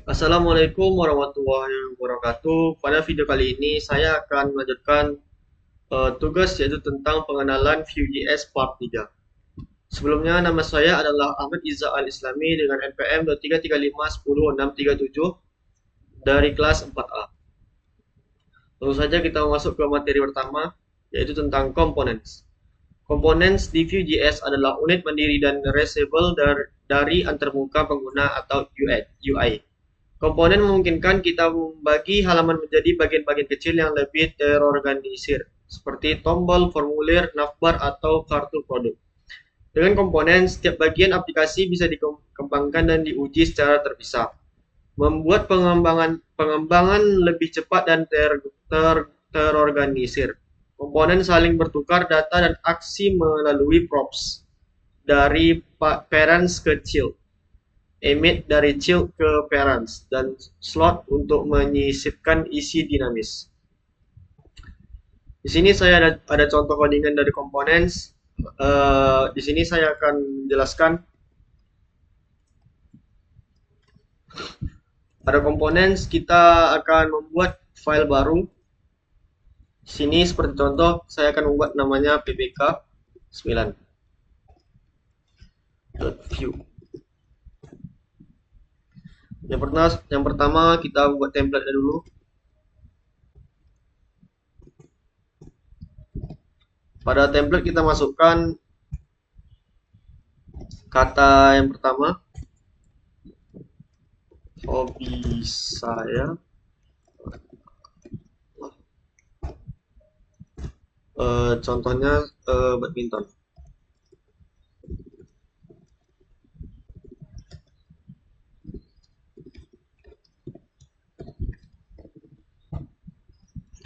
Assalamualaikum warahmatullahi wabarakatuh. Pada video kali ini saya akan melanjutkan tugas yaitu tentang pengenalan Vue.js Part 3. Sebelumnya nama saya adalah Ahmad Iza Al-Islami dengan NPM 2335100637 dari kelas 4A. Langsung saja kita masuk ke materi pertama yaitu tentang components. Components di Vue.js adalah unit mandiri dan reusable dari antarmuka pengguna atau UI. Komponen memungkinkan kita membagi halaman menjadi bagian-bagian kecil yang lebih terorganisir, seperti tombol, formulir, navbar, atau kartu produk. Dengan komponen, setiap bagian aplikasi bisa dikembangkan dan diuji secara terpisah, membuat pengembangan lebih cepat dan terorganisir. Komponen saling bertukar data dan aksi melalui props dari parents ke child, emit dari child ke parents, dan slot untuk menyisipkan isi dinamis. Di sini saya ada contoh codingan dari components. Di sini saya akan menjelaskan pada components kita akan membuat file baru. Di sini seperti contoh saya akan membuat namanya ppk 9.view. Yang pertama kita buat template dulu. Pada template kita masukkan kata yang pertama, hobi saya, contohnya badminton.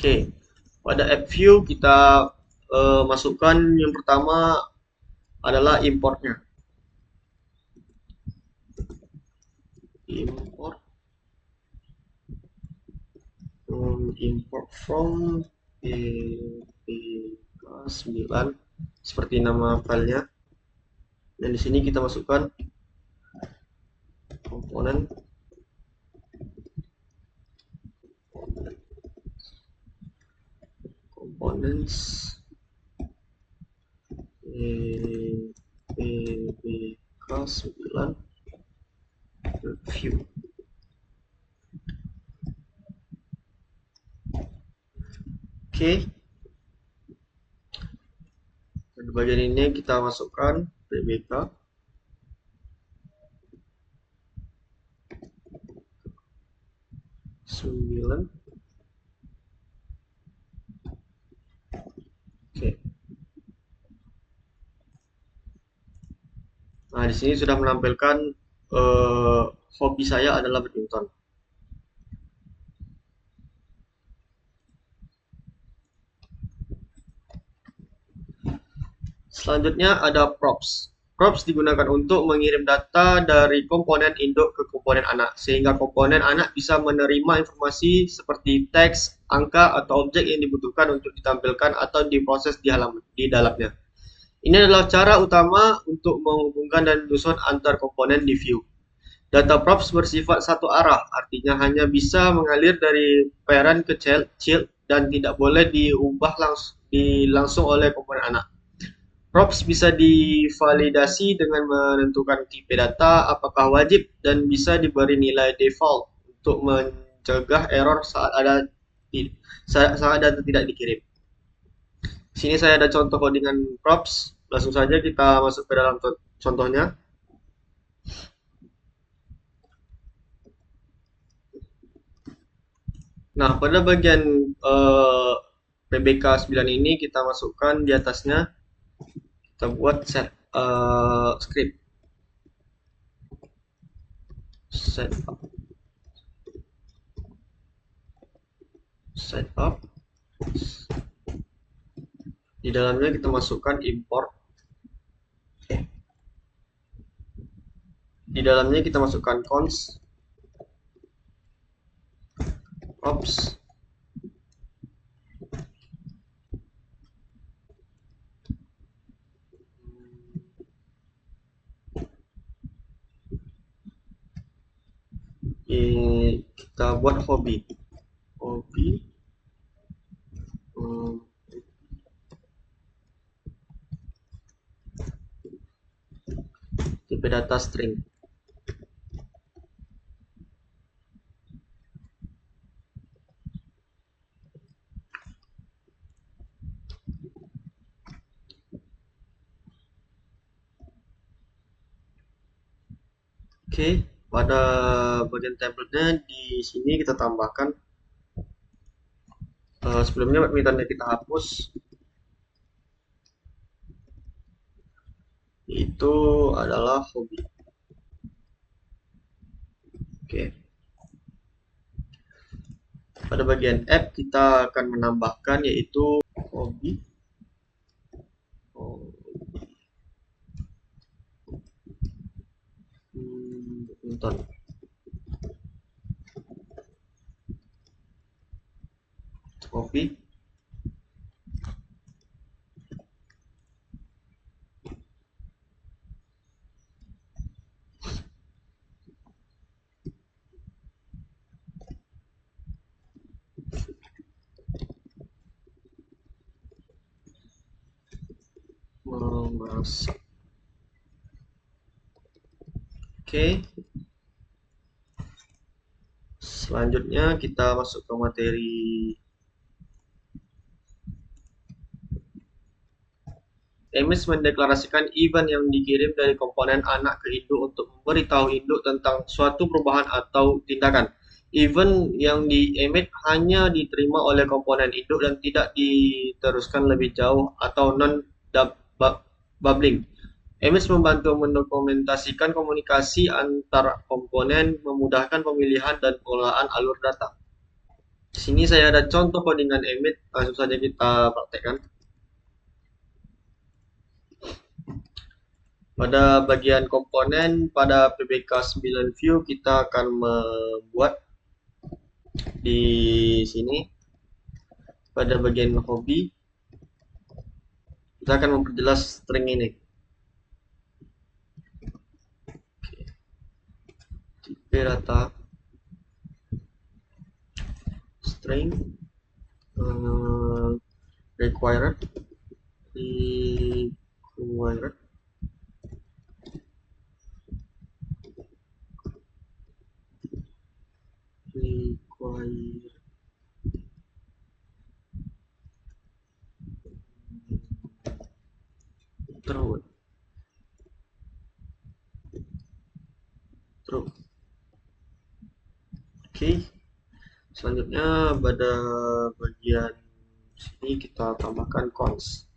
Oke, pada app view kita masukkan yang pertama adalah importnya. Import import from ppk9 seperti nama filenya. Dan di sini kita masukkan komponen components ppk9 view. Oke, di bagian ini kita masukkan ppk sembilan. Oke. Nah, di sini sudah menampilkan hobi saya adalah badminton. Selanjutnya ada props. Props digunakan untuk mengirim data dari komponen induk ke komponen anak, sehingga komponen anak bisa menerima informasi seperti teks, angka, atau objek yang dibutuhkan untuk ditampilkan atau diproses di dalamnya. Ini adalah cara utama untuk menghubungkan dan menyusun antar komponen di Vue. Data props bersifat satu arah, artinya hanya bisa mengalir dari parent ke child dan tidak boleh diubah langsung oleh komponen anak. Props bisa divalidasi dengan menentukan tipe data, apakah wajib, dan bisa diberi nilai default untuk mencegah error saat data tidak dikirim. Di sini saya ada contoh codingan props. Langsung saja kita masuk ke dalam contohnya. Nah, pada bagian PBK 9 ini kita masukkan di atasnya, kita buat script setup. Di dalamnya kita masukkan import. Di dalamnya kita masukkan cons props Kita buat hobi. Hobi. hmm, Tipe data string. Oke, pada bagian templatenya di sini kita tambahkan, sebelumnya badmintonnya kita hapus. Itu adalah hobi. Oke, pada bagian app kita akan menambahkan yaitu hobi. Badminton. Hobi. Memasak. Oke, selanjutnya kita masuk ke materi. Emis mendeklarasikan event yang dikirim dari komponen anak ke induk untuk memberitahu induk tentang suatu perubahan atau tindakan. Event yang di-emit hanya diterima oleh komponen induk dan tidak diteruskan lebih jauh atau non-bubbling. Emis membantu mendokumentasikan komunikasi antar komponen, memudahkan pemilihan dan pengolahan alur data. Di sini saya ada contoh codingan emit, langsung saja kita praktekkan. Pada bagian komponen pada PBK 9 view kita akan membuat di sini pada bagian hobi kita akan memperjelas string ini. Tipe data string required required true. Oke, selanjutnya pada bagian sini kita tambahkan cons.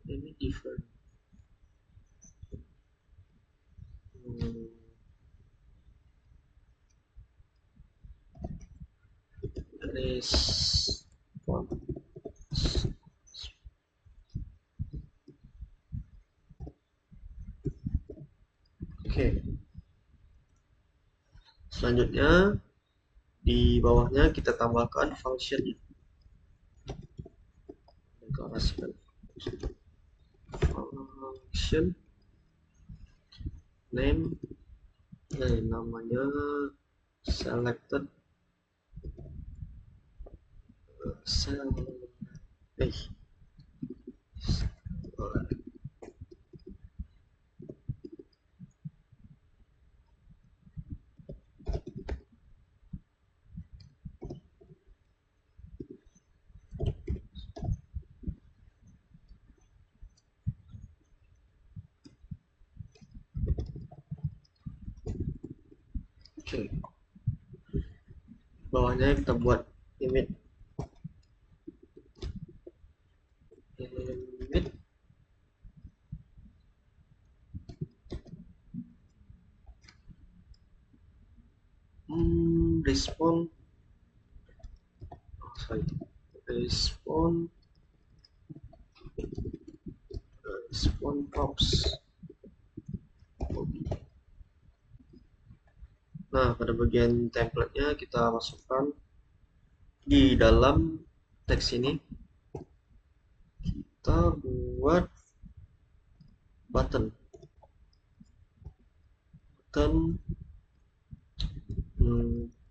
Ini different. Oke. Selanjutnya di bawahnya kita tambahkan function. Deklarasikan function name, namanya selected cell. Oke. Bawahnya kita buat image. Respond props. Nah, pada bagian template-nya kita masukkan di dalam teks ini. Kita buat button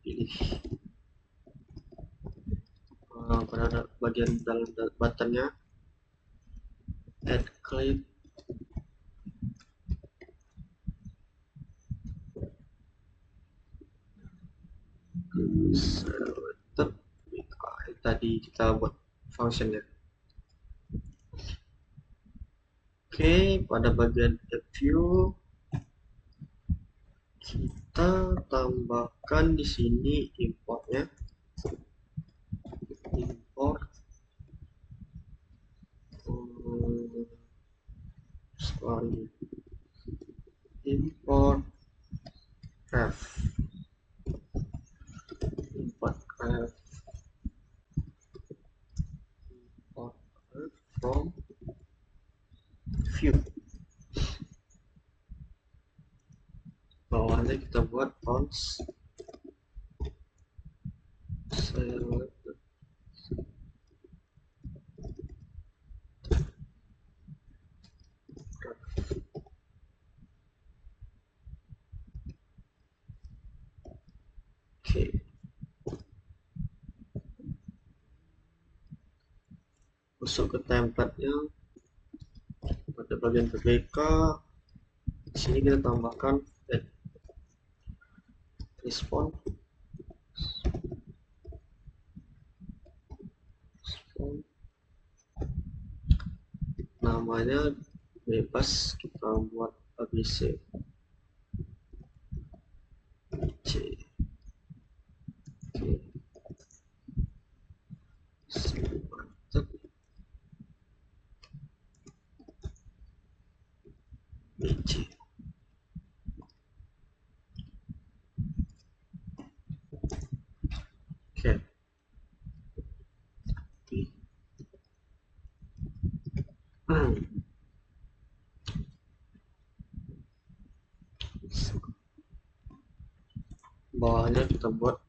pilih pada bagian dalam buttonnya, add clip, selected. Tadi kita buat functionnya. Oke, pada bagian add view kita tambahkan di sini importnya, import import ref, import ref, import ref from view. Bawahnya kita buat fonts selected. Oke, masuk ke template-nya, pada bagian PPK di sini kita tambahkan add response, namanya bebas, kita buat ABC C. Oke. BC. Oke. Bawahnya kita buat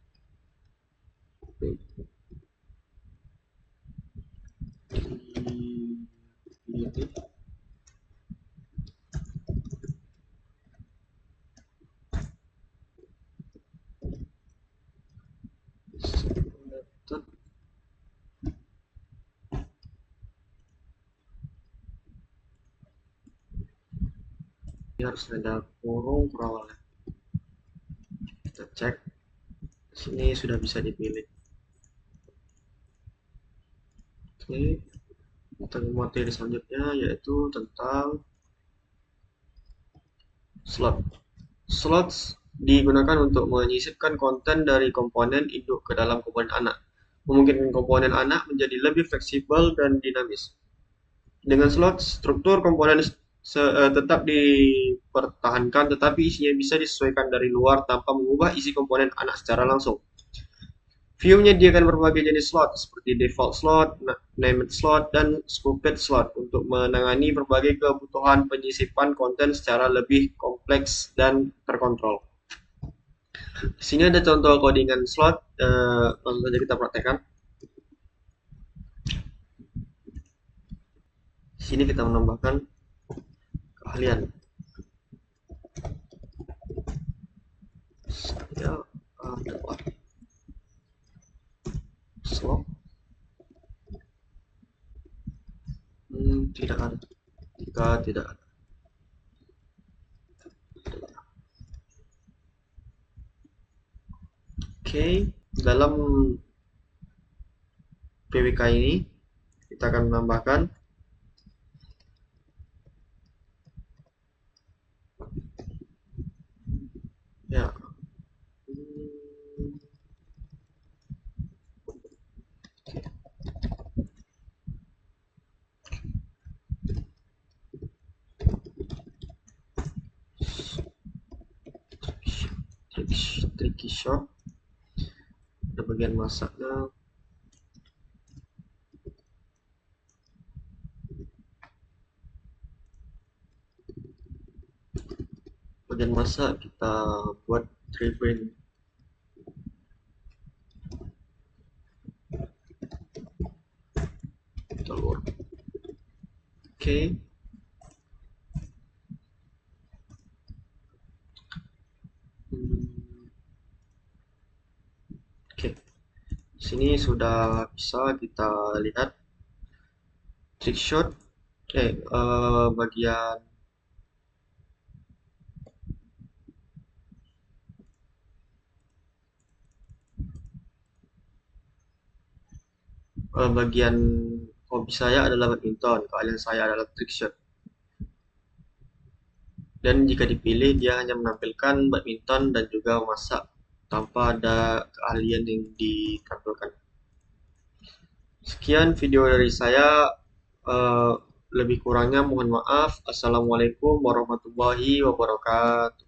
ini harus ada kurung perawalnya. Kita cek, sini sudah bisa dipilih. Oke, kita ke materi selanjutnya yaitu tentang slot. Slots digunakan untuk menyisipkan konten dari komponen induk ke dalam komponen anak, memungkinkan komponen anak menjadi lebih fleksibel dan dinamis. Dengan slot, struktur komponen tetap dipertahankan, tetapi isinya bisa disesuaikan dari luar tanpa mengubah isi komponen anak secara langsung. View menyediakan berbagai jenis slot seperti default slot, named slot, dan scoped slot untuk menangani berbagai kebutuhan penyisipan konten secara lebih kompleks dan terkontrol. Di sini ada contoh codingan slot, langsung saja kita praktekkan. Di sini kita menambahkan keahlian. Saya adalah slot. Tidak ada. Jika tidak ada. Oke, dalam PWK ini kita akan menambahkan ya tricky shot, ada bagian masaknya. Bagian masak kita buat tripping telur. Oke. Hmm, Oke, sini sudah bisa kita lihat trick shot. Bagian bagian hobi saya adalah badminton, keahlian saya adalah trick shot. Dan jika dipilih, dia hanya menampilkan badminton dan juga memasak tanpa ada keahlian yang ditampilkan. Sekian video dari saya. eh, Lebih kurangnya mohon maaf. Assalamualaikum warahmatullahi wabarakatuh.